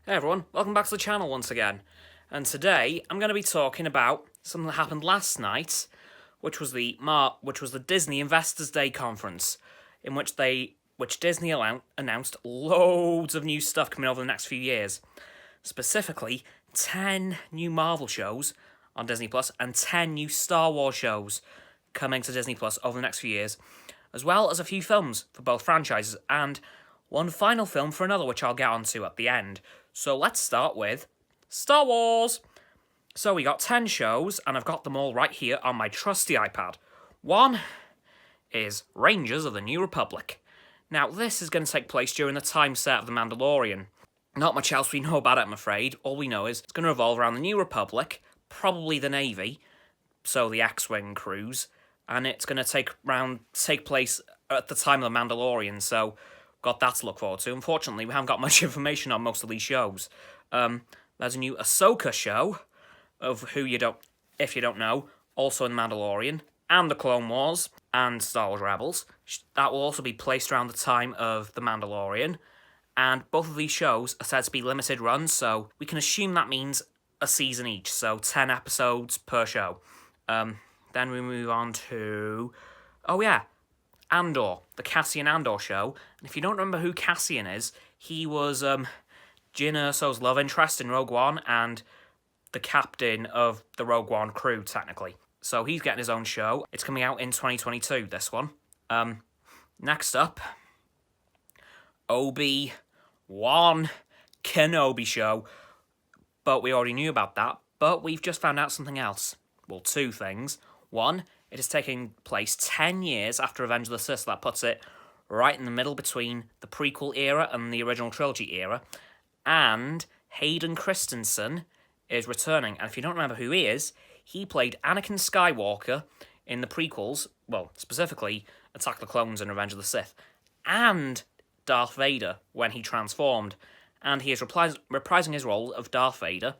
Hey everyone, welcome back to the channel once again. And today I'm going to be talking about something that happened last night, which was the Disney Investors Day conference, in which Disney announced loads of new stuff coming over the next few years. Specifically, 10 new Marvel shows on Disney Plus and 10 new Star Wars shows coming to Disney Plus over the next few years, as well as a few films for both franchises and one final film for another, which I'll get onto at the end. So let's start with Star Wars. So we got 10 shows, and I've got them all right here on my trusty iPad. One is Rangers of the New Republic. Now, this is going to take place during the time set of The Mandalorian. Not much else we know about it, I'm afraid. All we know is it's going to revolve around the New Republic, probably the Navy, so the X-Wing crews, and it's going to take place at the time of The Mandalorian, so got that to look forward to. Unfortunately, we haven't got much information on most of these shows. There's a new Ahsoka show, if you don't know, also in Mandalorian, and the Clone Wars, and Star Wars Rebels. That will also be placed around the time of The Mandalorian, and both of these shows are said to be limited runs, so we can assume that means a season each, so 10 episodes per show. Then we move on to... Andor, the Cassian Andor show. And if you don't remember who Cassian is, he was Jyn Erso's love interest in Rogue One and the captain of the Rogue One crew, technically. So he's getting his own show. It's coming out in 2022, this one. Next up, Obi-Wan Kenobi show. But we already knew about that. But we've just found out something else. Well, two things. One, it is taking place 10 years after Revenge of the Sith. That puts it right in the middle between the prequel era and the original trilogy era. And Hayden Christensen is returning. And if you don't remember who he is, he played Anakin Skywalker in the prequels, well, specifically Attack of the Clones and Revenge of the Sith, and Darth Vader when he transformed. And he is reprising his role of Darth Vader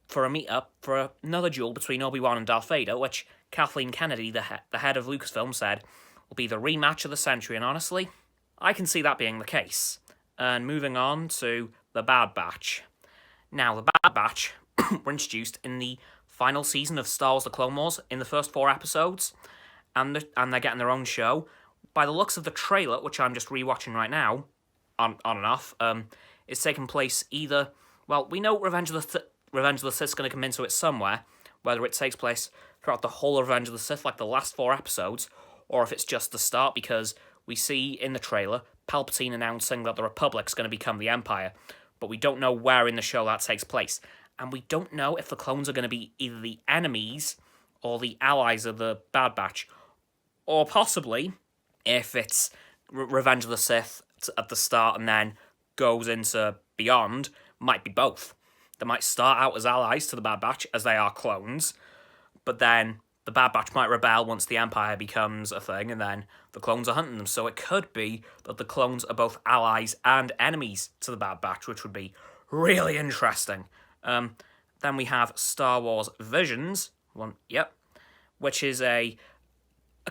for a meet-up for another duel between Obi-Wan and Darth Vader, which Kathleen Kennedy, the head of Lucasfilm, said will be the rematch of the century, and honestly, I can see that being the case. And moving on to The Bad Batch. Now, The Bad Batch were introduced in the final season of Star Wars The Clone Wars in the first 4 episodes, and they're getting their own show. By the looks of the trailer, which I'm just rewatching right now, on and off, it's taking place either... Well, we know Revenge of the Sith is going to come into it somewhere, whether it takes place throughout the whole of Revenge of the Sith, like the last 4 episodes, or if it's just the start, because we see in the trailer Palpatine announcing that the Republic's going to become the Empire, but we don't know where in the show that takes place, and we don't know if the clones are going to be either the enemies or the allies of the Bad Batch, or possibly if it's Revenge of the Sith at the start and then goes into Beyond, might be both. They might start out as allies to the Bad Batch, as they are clones, but then the Bad Batch might rebel once the Empire becomes a thing, and then the clones are hunting them. So it could be that the clones are both allies and enemies to the Bad Batch, which would be really interesting. Then we have Star Wars Visions, which is a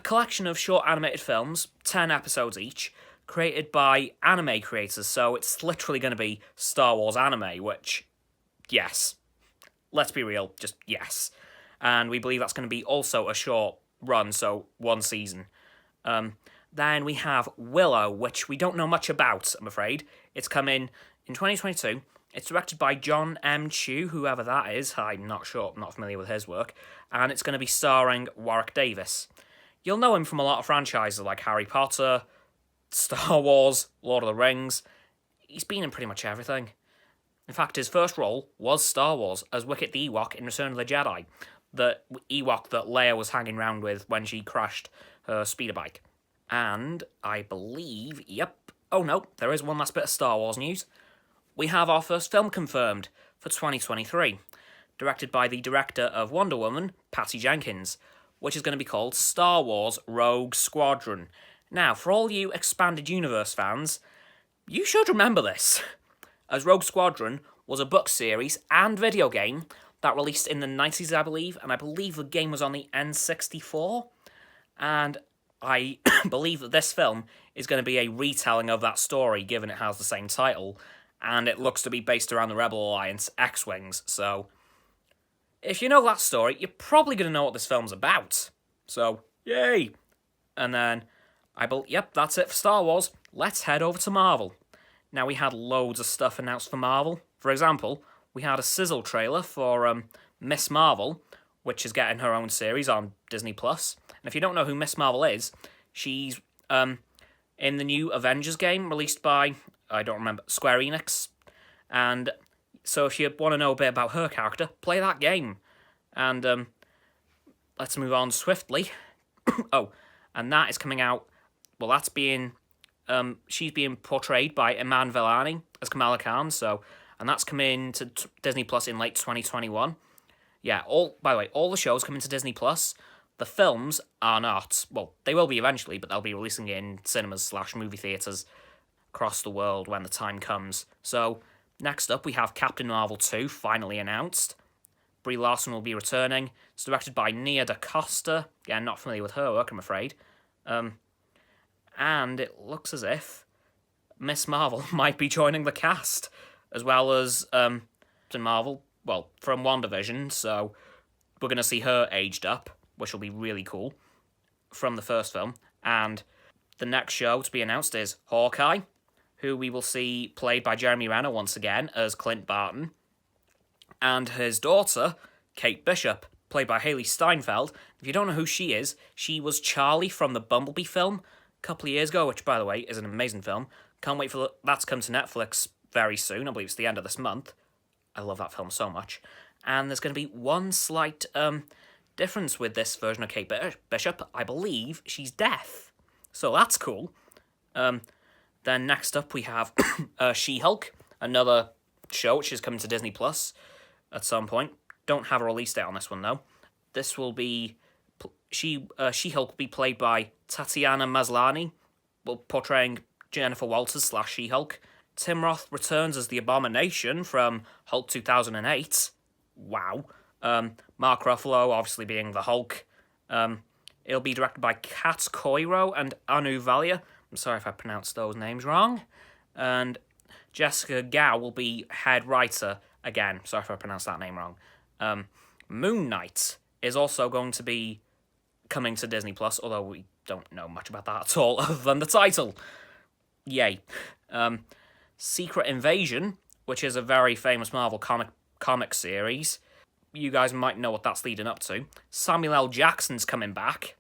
collection of short animated films, 10 episodes each, created by anime creators. So it's literally going to be Star Wars anime, which... yes. Let's be real, just yes. And we believe that's going to be also a short run, so 1 season. Then we have Willow, which we don't know much about, I'm afraid. It's come in 2022. It's directed by John M. Chu, whoever that is. I'm not sure, I'm not familiar with his work. And it's going to be starring Warwick Davis. You'll know him from a lot of franchises like Harry Potter, Star Wars, Lord of the Rings. He's been in pretty much everything. In fact, his first role was Star Wars as Wicket the Ewok in Return of the Jedi, the Ewok that Leia was hanging around with when she crashed her speeder bike. And I believe, oh no, there is one last bit of Star Wars news. We have our first film confirmed for 2023, directed by the director of Wonder Woman, Patty Jenkins, which is going to be called Star Wars Rogue Squadron. Now, for all you Expanded Universe fans, you should remember this, as Rogue Squadron was a book series and video game that released in the 90s, I believe, and I believe the game was on the N64, and I believe that this film is going to be a retelling of that story, given it has the same title, and it looks to be based around the Rebel Alliance X-Wings, so if you know that story, you're probably going to know what this film's about. So, yay! And then, yep, that's it for Star Wars. Let's head over to Marvel. Now, we had loads of stuff announced for Marvel. For example, we had a sizzle trailer for Miss Marvel, which is getting her own series on Disney+. And if you don't know who Miss Marvel is, she's in the new Avengers game released by, I don't remember, Square Enix. And so if you want to know a bit about her character, play that game. And let's move on swiftly. Oh, and that is coming out, well, that's being, she's being portrayed by Iman Vellani as Kamala Khan, and that's coming to Disney Plus in late 2021. Yeah, by the way, all the shows coming to Disney Plus. The films are not. Well, they will be eventually, but they'll be releasing it in cinemas/movie theatres across the world when the time comes. So, next up, we have Captain Marvel 2, finally announced. Brie Larson will be returning. It's directed by Nia DaCosta. Yeah, not familiar with her work, I'm afraid. And it looks as if Miss Marvel might be joining the cast, as well as Captain Marvel, well, from WandaVision, so we're going to see her aged up, which will be really cool, from the first film. And the next show to be announced is Hawkeye, who we will see played by Jeremy Renner once again as Clint Barton, and his daughter, Kate Bishop, played by Haley Steinfeld. If you don't know who she is, she was Charlie from the Bumblebee film a couple of years ago, which, by the way, is an amazing film. Can't wait for that to come to Netflix very soon. I believe it's the end of this month. I love that film so much. And there's going to be one slight difference with this version of Kate Bishop. I believe she's deaf. So that's cool. Then next up we have She-Hulk, another show which is coming to Disney Plus at some point. Don't have a release date on this one though. This will be She-Hulk will be played by Tatiana Maslany, portraying Jennifer Walters / She-Hulk. Tim Roth returns as the Abomination from Hulk 2008. Wow. Mark Ruffalo obviously being the Hulk. It'll be directed by Kat Coiro and Anu Valia. I'm sorry if I pronounced those names wrong. And Jessica Gao will be head writer again. Sorry if I pronounced that name wrong. Moon Knight is also going to be coming to Disney Plus, although we don't know much about that at all other than the title. Yay. Secret Invasion, which is a very famous Marvel comic series. You guys might know what that's leading up to. Samuel L. Jackson's coming back.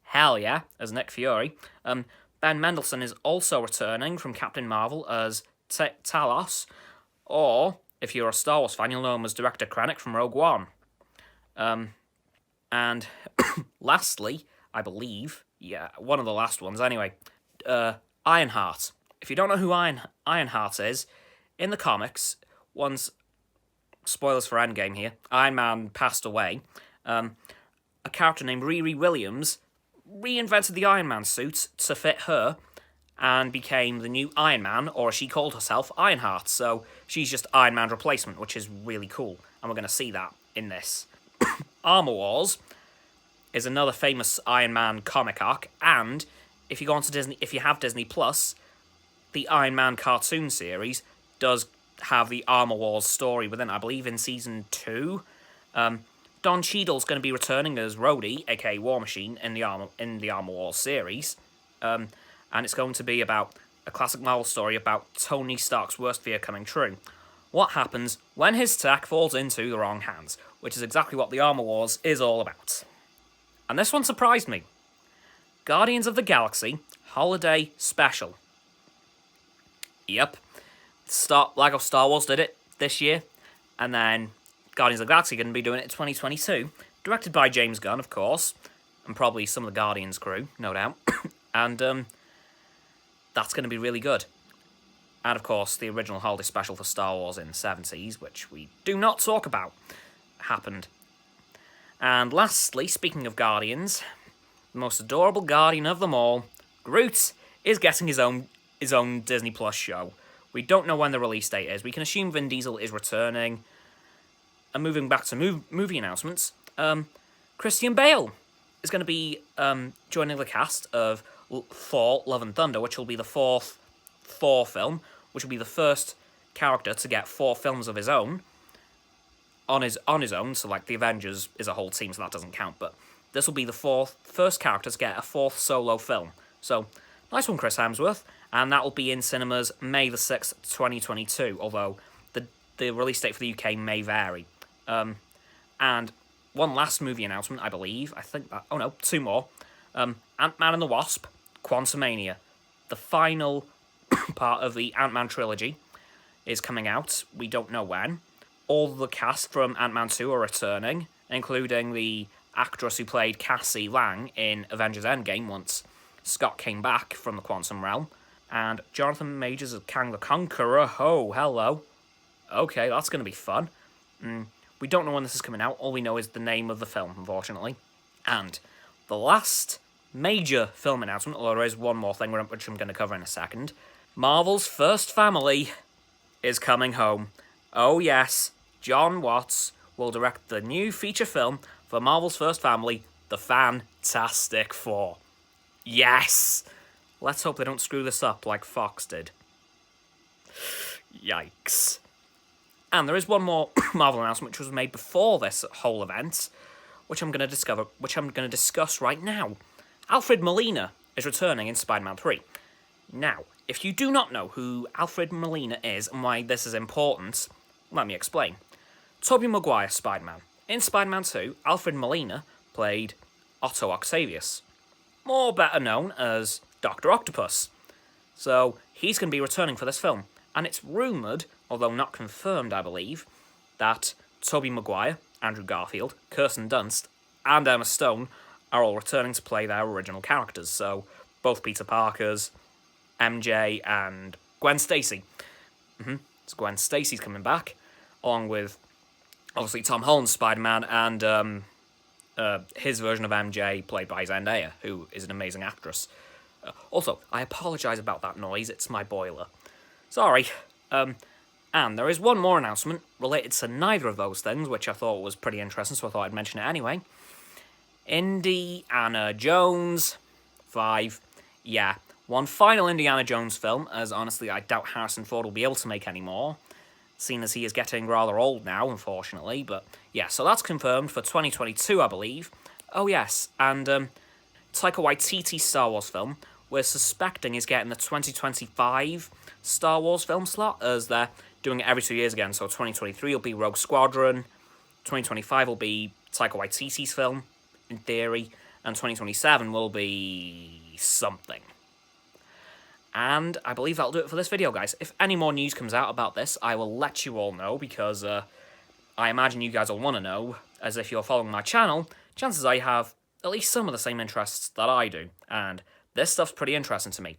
Hell yeah, as Nick Fury. Ben Mendelsohn is also returning from Captain Marvel as Talos. Or, if you're a Star Wars fan, you'll know him as Director Krennic from Rogue One. And lastly, I believe, yeah, one of the last ones anyway, Ironheart. If you don't know who Ironheart is, in the comics, once, spoilers for Endgame here, Iron Man passed away, a character named Riri Williams reinvented the Iron Man suit to fit her and became the new Iron Man, or as she called herself, Ironheart. So she's just Iron Man's replacement, which is really cool, and we're going to see that in this. Armor Wars is another famous Iron Man comic arc, and if you go onto Disney, if you have Disney Plus, the Iron Man cartoon series does have the Armor Wars story within, I believe, in season 2. Don Cheadle's going to be returning as Rhodey, aka War Machine, in the Armor Wars series, and it's going to be about a classic Marvel story about Tony Stark's worst fear coming true. What happens when his tech falls into the wrong hands, which is exactly what the Armor Wars is all about. And this one surprised me. Guardians of the Holiday Special. Yep. Lego Star Wars did it this year, and then Guardians of the Galaxy are going to be doing it in 2022. Directed by James Gunn, of course, and probably some of the Guardians crew, no doubt. And that's going to be really good. And of course, the original holiday special for Star Wars in the 70s, which we do not talk about, happened. And lastly, speaking of Guardians, the most adorable Guardian of them all, Groot, is getting his own Disney Plus show. We don't know when the release date is. We can assume Vin Diesel is returning. And moving back to movie announcements, Christian Bale is going to be joining the cast of Thor: Love and Thunder, which will be the fourth Thor film, which will be the first character to get 4 films of his own on his own. So like the Avengers is a whole team, so that doesn't count. But this will be the first character to get a 4th solo film. So nice one, Chris Hemsworth, and that will be in cinemas May the 6th, 2022. Although the release date for the UK may vary. And one last movie announcement, I believe. I think that. Oh no, 2 more. Ant-Man and the Wasp, Quantumania, the final part of the Ant-Man trilogy, is coming out. We don't know when. All the cast from Ant-Man 2 are returning, including the actress who played Cassie Lang in Avengers Endgame once Scott came back from the quantum realm, and Jonathan Majors as Kang the Conqueror. Oh, hello. Okay, that's going to be fun. We don't know when this is coming out. All we know is the name of the film, unfortunately. And the last major film announcement, although there is one more thing which I'm going to cover in a second. Marvel's first family is coming home. Oh yes, John Watts will direct the new feature film for Marvel's first family, The Fantastic Four. Yes! Let's hope they don't screw this up like Fox did. Yikes. And there is one more Marvel announcement which was made before this whole event, which I'm going to discuss right now. Alfred Molina is returning in Spider-Man 3. Now, if you do not know who Alfred Molina is and why this is important, let me explain. Tobey Maguire's Spider-Man. In Spider-Man 2, Alfred Molina played Otto Octavius, more better known as Dr. Octopus. So, he's going to be returning for this film. And it's rumoured, although not confirmed, I believe, that Tobey Maguire, Andrew Garfield, Kirsten Dunst, and Emma Stone are all returning to play their original characters. So, both Peter Parkers, MJ, and Gwen Stacy. So Gwen Stacy's coming back, along with, obviously, Tom Holland's Spider-Man and his version of MJ, played by Zendaya, who is an amazing actress. Also, I apologise about that noise, it's my boiler. Sorry. And there is one more announcement related to neither of those things, which I thought was pretty interesting, so I thought I'd mention it anyway. Indiana Jones 5. Yeah, one final Indiana Jones film, as honestly I doubt Harrison Ford will be able to make any more, seeing as he is getting rather old now, unfortunately. But yeah, so that's confirmed for 2022, I believe. Oh yes, and Taika Waititi's Star Wars film, we're suspecting is getting the 2025 Star Wars film slot, as they're doing it every 2 years again. So 2023 will be Rogue Squadron, 2025 will be Taika Waititi's film, in theory, and 2027 will be something. And I believe that'll do it for this video, guys. If any more news comes out about this, I will let you all know, because I imagine you guys will want to know, as if you're following my channel, chances are you have at least some of the same interests that I do, and this stuff's pretty interesting to me.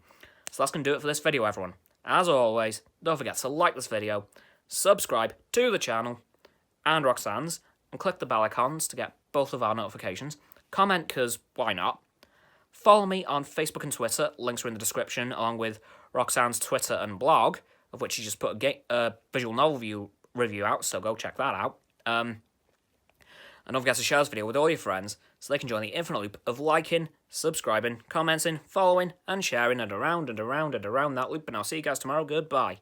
So that's going to do it for this video, everyone. As always, don't forget to like this video, subscribe to the channel, and Roxanne's, and click the bell icons to get both of our notifications. Comment, because why not? Follow me on Facebook and Twitter, links are in the description, along with Roxanne's Twitter and blog, of which she just put a visual novel review out, so go check that out. And don't forget to share this video with all your friends, so they can join the infinite loop of liking, subscribing, commenting, following, and sharing, and around that loop. And I'll see you guys tomorrow. Goodbye.